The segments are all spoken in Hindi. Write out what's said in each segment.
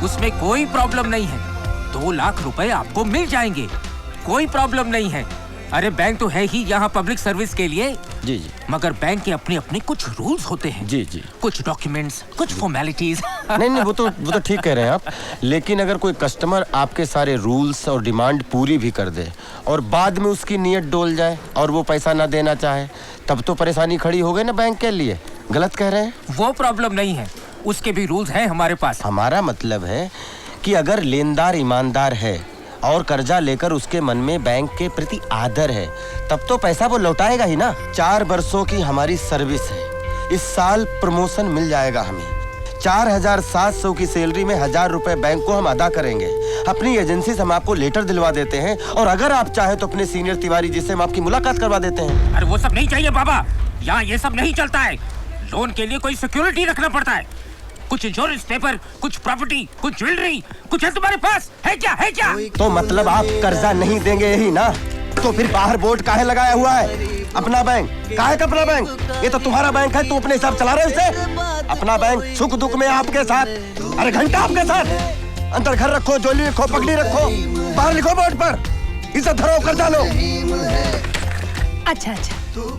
उसमें कोई प्रॉब्लम नहीं है। 2 लाख रुपए आपको मिल जाएंगे, कोई प्रॉब्लम नहीं है। अरे बैंक तो है ही यहाँ पब्लिक सर्विस के लिए। जी जी। मगर बैंक के अपने अपने कुछ रूल्स होते हैं। जी जी। कुछ डॉक्यूमेंट्स, कुछ फॉर्मेलिटीज। नहीं, वो तो ठीक कह रहे हैं आप। लेकिन अगर कोई कस्टमर आपके सारे रूल्स और डिमांड पूरी भी कर दे और बाद में उसकी नीयत डोल जाए और वो पैसा ना देना चाहे, तब तो परेशानी खड़ी हो गई ना बैंक के लिए। गलत कह रहे हैं? वो प्रॉब्लम नहीं है, उसके भी रूल्स हैं हमारे पास। हमारा मतलब है कि अगर लेनदार ईमानदार है और कर्जा लेकर उसके मन में बैंक के प्रति आदर है, तब तो पैसा वो लौटाएगा ही ना। 4 वर्षों की हमारी सर्विस है, इस साल प्रमोशन मिल जाएगा हमें। 4700 की सैलरी में 1000 रुपए बैंक को हम अदा करेंगे। अपनी एजेंसी से हम आपको लेटर दिलवा देते हैं और अगर आप चाहे तो अपने सीनियर तिवारी जी से हम आपकी मुलाकात करवा देते हैं। अरे वो सब नहीं चाहिए बाबा, यहाँ ये सब नहीं चलता है। लोन के लिए कोई सिक्योरिटी रखना पड़ता है, कुछ इंश्योरेंस पेपर, कुछ प्रॉपर्टी, कुछ ज्वेलरी, कुछ है तुम्हारे पास? है क्या? है क्या? तो मतलब आप कर्जा नहीं देंगे यही ना? तो फिर बाहर बोर्ड काहे लगाया हुआ है? अपना बैंक काहे का अपना बैंक? ये तो तुम्हारा बैंक है, तू अपने हिसाब चला रहे इसे। अपना बैंक सुख दुख में आपके साथ, अरे घंटा आपके साथ। अंदर घर रखो, ज्वेलरी रखो, पगड़ी रखो, बाहर लिखो बोर्ड पर, इसे धरो कर्जा लो। अच्छा,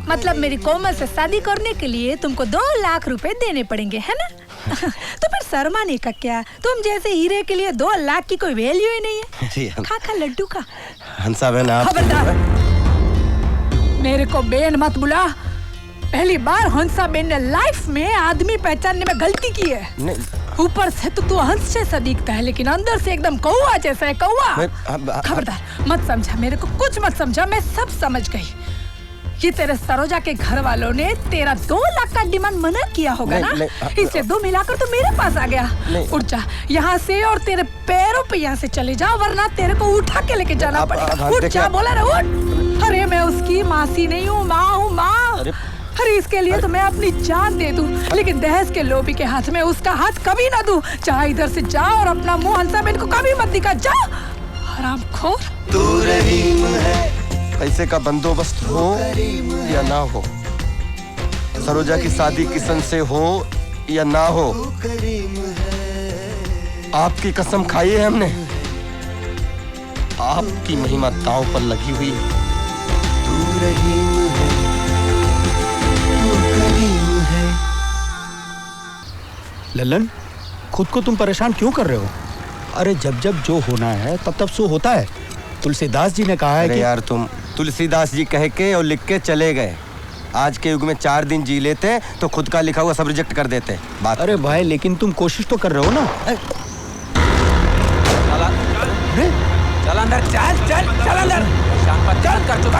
मतलब मेरी कोमल से शादी करने के लिए तुमको 2 लाख रुपए देने पड़ेंगे, है ना? तो फिर शर्माने का क्या? तुम जैसे हीरे के लिए 2 लाख की कोई वैल्यू ही नहीं है। खा लड्डू का। हंसा बहन आप खबरदार, मेरे को बेन मत बुला। पहली बार हंसा बेन ने लाइफ में आदमी पहचानने में गलती की है। ऊपर से तो तू हंस जैसा दिखता है, लेकिन अंदर से एकदम कौवा जैसा है, कौवा। खबरदार मत समझा, मेरे को कुछ मत समझा, मैं सब समझ गई। ये तेरे सरोजा के घर वालों ने तेरा 2 लाख का डिमांड मना किया होगा ना? इसे 2 मिलाकर तो मेरे पास आ गया। उठ जा यहाँ से और तेरे पैरों पे यहाँ से चले जा, वरना तेरे को उठा के लेके जाना पड़ेगा। उठ जा, बोला ना उठ। अरे मैं उसकी मासी नहीं हूँ, माँ हूँ, माँ। अरे इसके लिए तो मैं अपनी जान दे दूं, लेकिन दहेज के लोभी के हाथ में उसका हाथ कभी ना दूं। चाहे इधर से जा और अपना मुंह हंसा बेन को कभी मत दिखा। जा हरामखोर। तू रहीम है। पैसे का बंदोबस्त हो या ना हो, सरोजा की शादी किशन से हो या ना हो, आपकी कसम खाई है हमने। आपकी महिमा दांव पर लगी हुई है। तू रहीम है, तू करीम है। ललन, खुद को तुम परेशान क्यों कर रहे हो? अरे जब जब जो होना है तब तब सो होता है। तुलसीदास जी ने कहा है कि यार तुम तुलसीदास जी कह के और लिख के चले गए। आज के युग में 4 दिन जी लेते तो खुद का लिखा हुआ सब रिजेक्ट कर देते बात। अरे भाई, लेकिन तुम कोशिश तो कर रहे हो ना। चल अंदर, चल अंदर। चल कर चुका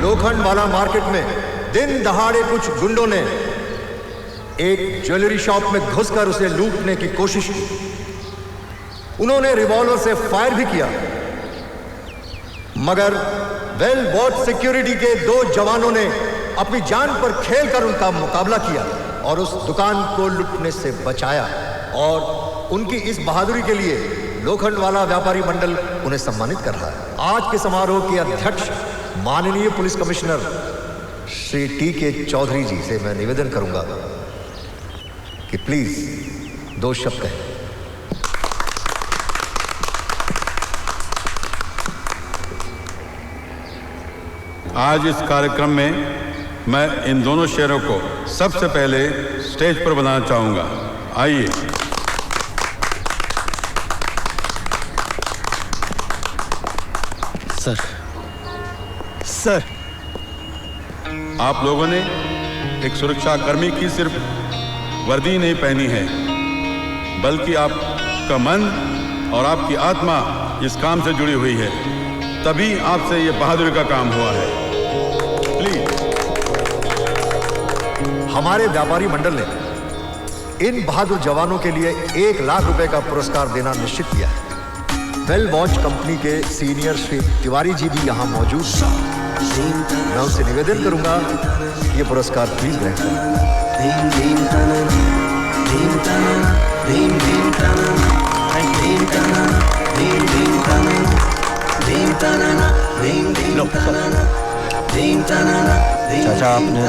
लोखंडवाला मार्केट में दिन दहाड़े कुछ गुंडों ने एक ज्वेलरी शॉप में घुसकर उसे लूटने की कोशिश की। उन्होंने रिवॉल्वर से फायर भी किया, मगर वेल बॉट सिक्योरिटी के 2 जवानों ने अपनी जान पर खेलकर उनका मुकाबला किया और उस दुकान को लूटने से बचाया। और उनकी इस बहादुरी के लिए लोखंडवाला व्यापारी मंडल उन्हें सम्मानित कर रहा है। आज के समारोह के अध्यक्ष माननीय पुलिस कमिश्नर श्री टी के चौधरी जी से मैं निवेदन करूंगा कि प्लीज दो शब्द कहें। आज इस कार्यक्रम में मैं इन दोनों शेरों को सबसे पहले स्टेज पर बुलाना चाहूंगा। आइए। सर आप लोगों ने एक सुरक्षा कर्मी की सिर्फ वर्दी नहीं पहनी है, बल्कि आपका मन और आपकी आत्मा इस काम से जुड़ी हुई है, तभी आपसे ये बहादुरी का काम हुआ है। प्लीज। हमारे व्यापारी मंडल ने इन बहादुर जवानों के लिए 1 लाख रुपए का पुरस्कार देना निश्चित किया है। वेल वॉच कंपनी के सीनियर श्री तिवारी जी भी यहाँ मौजूद हैं। मैं उनसे निवेदन करूंगा ये पुरस्कार प्लीज ग्रहण करें। चाचा आपने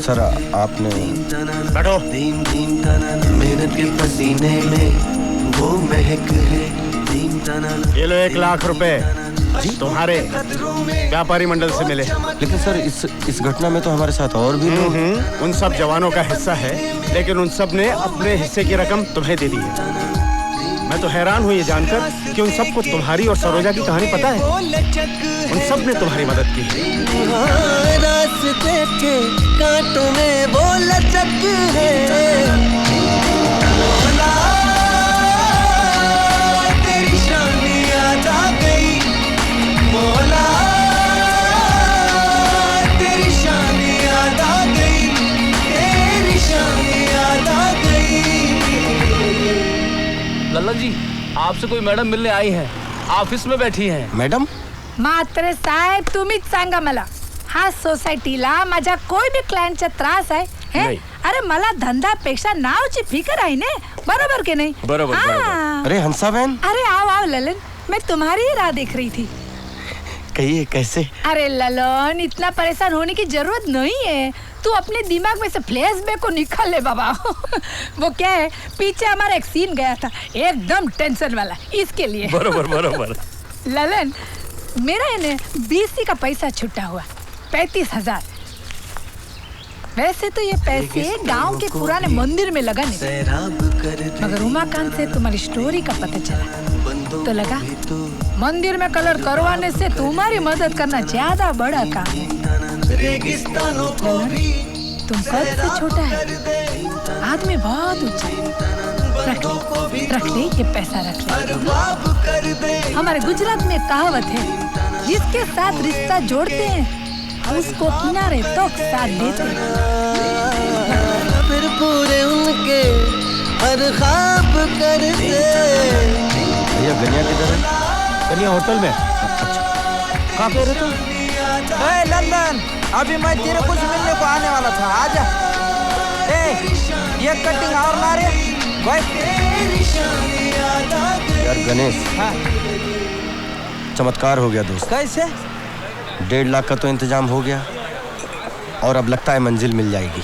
सर आपने बैठो। मेहनत के पसीने में वो महक है। ये लो 1 लाख रुपए तुम्हारे व्यापारी मंडल से मिले। लेकिन सर इस घटना में तो हमारे साथ और भी लोग। उन सब जवानों का हिस्सा है, लेकिन उन सब ने अपने हिस्से की रकम तुम्हें दे दी है। मैं तो हैरान हूँ ये जानकर कि उन सबको तुम्हारी और सरोजा की कहानी पता है। उन सब ने तुम्हारी मदद की है। रास्ते थे कांटों में वो लचक है। तेरी शान याद आ गई मौला, तेरी शान याद आ गई, तेरी शान याद आ गई। लल्लन जी, आपसे कोई मैडम मिलने आई है, ऑफिस में बैठी हैं। मैडम? मात्र साहेब तुम्हीच सांगा मला, हा सोसायटीला माझ्या कोई भी क्लायंटचा त्रास आहे हे? अरे मला धंद्यापेक्षा नावची फिकर आहे ने, बरोबर के नहीं? बरोबर, बरोबर। अरे हंसा बहन। अरे आओ ललन, मैं तुम्हारी ही राह देख रही थी। कहिए कैसे? अरे ललन, इतना परेशान होने की जरूरत नहीं है। तू अपने दिमाग में से फ्लैशबैक को निकाल ले बाबा। वो क्या है, पीछे हमारा एक सीन गया था एकदम टेंशन वाला, इसके लिए। बरोबर बरोबर। ललन, मेरा है BC का पैसा छुट्टा हुआ 35,000। वैसे तो ये पैसे गांव के पुराने मंदिर में लगाने थे, मगर उमाकांत से तुम्हारी स्टोरी का पता चला तो लगा मंदिर में कलर करवाने से तुम्हारी मदद करना ज्यादा बड़ा काम है। तुम कद से छोटा है, आदमी बहुत ऊंचा है। रख ले ये पैसा, रख ले। हमारे गुजरात में कहावत है, जिसके साथ रिश्ता जोड़ते हैं उसको किनारे तक साथ देते हैं। फिर पूरे उनके हर ख्वाब कर दे। भैया गनिया किधर है? गनिया होटल में। कहाँ पे रहते हो? लंदन, अभी मैं तेरे कुछ मिलने को आने वाला था, आजा। ये कटिंग और ला रे यार गणेश, चमत्कार हो गया दोस्त। कैसे? 1.5 लाख का तो इंतजाम हो गया और अब लगता है मंजिल मिल जाएगी।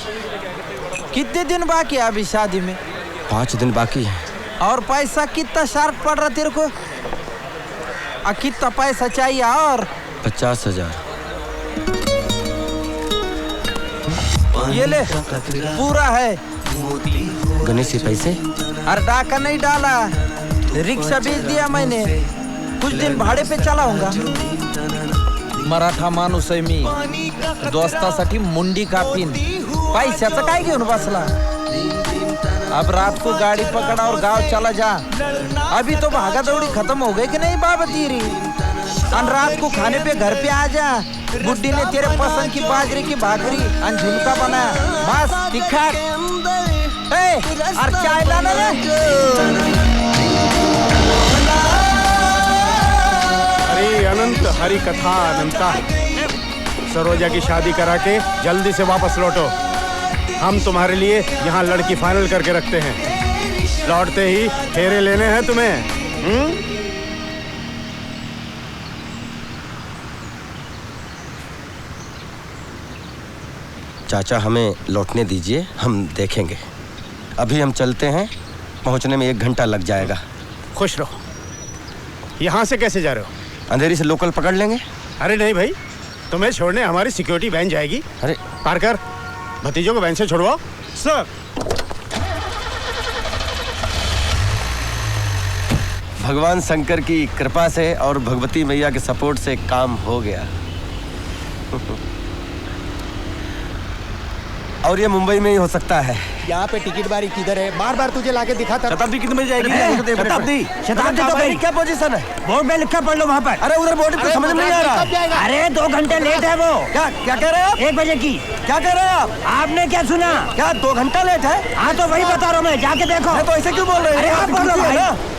कितने दिन बाकी है अभी शादी में? 5 दिन बाकी है। और पैसा कितना शार्ट पड़ रहा तेरे को? कितना पैसा चाहिए? और 50,000। ये ले, पूरा है। गणेश ये पैसे? अरे डाका नहीं डाला, रिक्शा बेच दिया मैंने, कुछ दिन भाड़े पे चलाऊंगा। मराठा माणूस आहे मी, दोस्तासाठी मुंडी कापीन, पैशाचं काय घेऊन बसला? अब रात को गाड़ी पकड़ा और गांव चला जा। अभी तो भागा दौड़ी खत्म हो गई कि नहीं बाबा तेरी? और रात को खाने पे घर पे आ जा। बुड्ढी ने तेरे पसंद की बाजरे की भाकरी और झुमका बनाया, बस तीखा। और चाय लाना रे। अरे अनंत हरि कथा अनंता। सरोजा की शादी करा के जल्दी से वापस लौटो। हम तुम्हारे लिए यहाँ लड़की फाइनल करके रखते हैं। लौटते ही फेरे लेने हैं तुम्हें। चाचा हमें लौटने दीजिए, हम देखेंगे। अभी हम चलते हैं, पहुंचने में 1 घंटा लग जाएगा। खुश रहो। यहाँ से कैसे जा रहे हो? अंधेरी से लोकल पकड़ लेंगे। अरे नहीं भाई, तुम्हें छोड़ने हमारी सिक्योरिटी वैन जाएगी। अरे पार्कर, भतीजों को वैन से छोड़वाओ। सर। भगवान शंकर की कृपा से और भगवती मैया के सपोर्ट से काम हो गया। और ये मुंबई में ही हो सकता है। यहाँ पे टिकट बारी किधर है? बार बार तुझे लाके दिखाता। शताब्दी कितने बजे जाएगी? शताब्दी तो गई। क्या पोजीशन है? बोर्ड में लिखा पढ़ लो वहाँ पर। अरे उधर बोर्ड पे समझ में नहीं आ रहा। अरे 2 घंटे लेट है वो। क्या क्या कह रहे हैं आप? 1 बजे की। क्या कह रहे हैं आप? आपने क्या सुना? क्या 2 घंटा लेट है? हाँ तो वही बता रहा हूँ मैं, जाके देखो। तो ऐसे क्यों बोल रहे हैं? अरे आप बोलो भाई।